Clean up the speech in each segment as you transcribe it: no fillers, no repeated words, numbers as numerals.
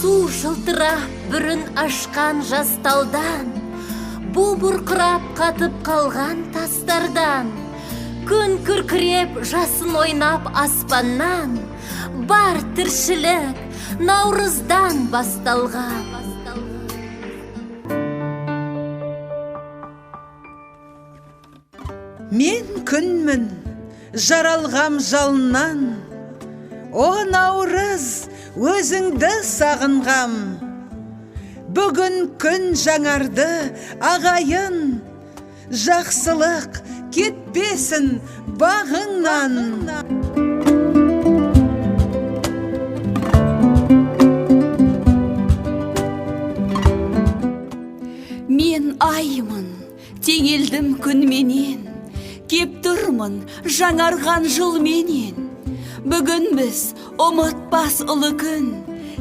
Су жылтырап бүрін ашқан жасталдан, бу бұрқырап қатып қалған тастардан, күн күркіреп жасын ойнап аспаннан, бар тіршілік наурыздан басталған. Мен күнмін, жаралғам жалыннан, о наурыз, өзіңді сағынғам. Бүгін күн жаңарды, ағайын, жақсылық кетпесін бағыңнан. Мен айымын, теңелдім күнменен, кеп тұрмын жаңарған жылменен. Бүгін біз ұмытпас ұлы күн,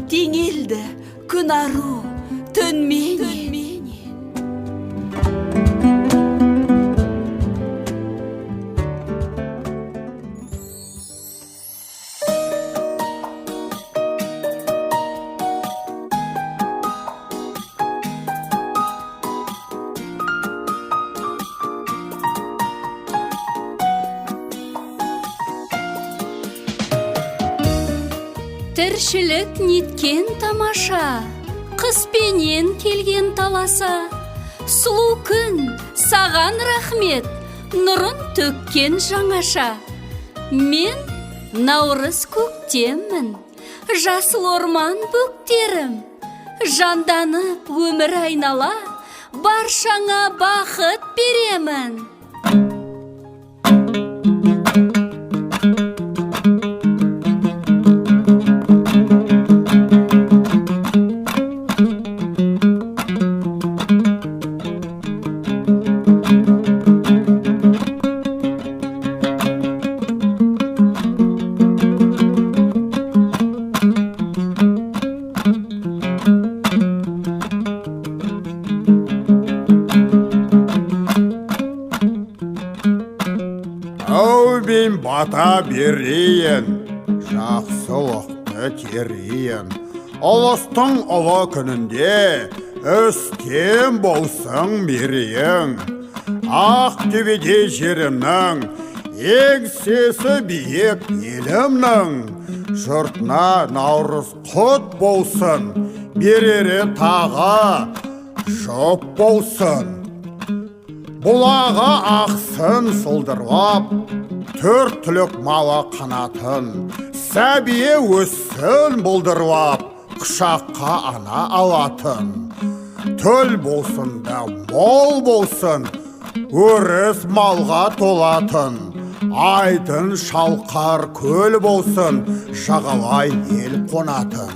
теңелді күн ару түнменен. Тіршілік неткен тамаша, қыспенен келген таласа. Сұлу күн, саған рахмет, нұрын төккен жаңаша. Мен наурыз көктеммін, жасыл орман бөктерім. Жанданып өмір айнала, баршаңа бақыт беремін. Мен бата берейін, жақсылықты терейін. Ұлыстың ұлы күнінде үстем болсын мерейін. Ақтөбеде жерімнің, еңсесі биік елімнің. Жұртына наурыз құт болсын, берері тағы жұп болсын. Бұлағы ақсын сылдырлап, төрт түлік малы қанатын, сәбие өссін бұлдырлап, құшаққа ана алатын. Төл болсын да мол болсын, өріс малға толатын. Айдын шалқар көл болсын, жағалай ел қонатын.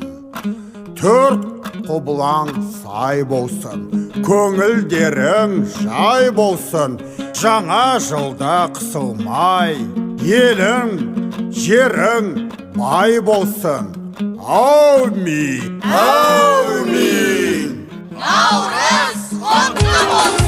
Төрт құбылаң сай болсын, көңілдерің жай болсын. Жаңа жылда қысылмай, елің, жерің бай болсын. Аумин! Аумин! Наурыз құтты болсын!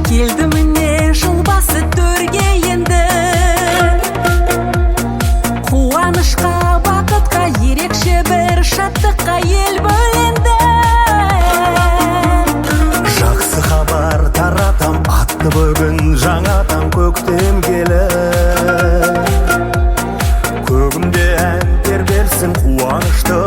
Келді міне жыл басы төрге енді, қуанышқа, бақытқа, ерекше бір шаттыққа ел бөленді. Жақсы хабар таратам, атты бүгін жаңатам көктем келіп. Көгімде ән тербелсін, қуанышты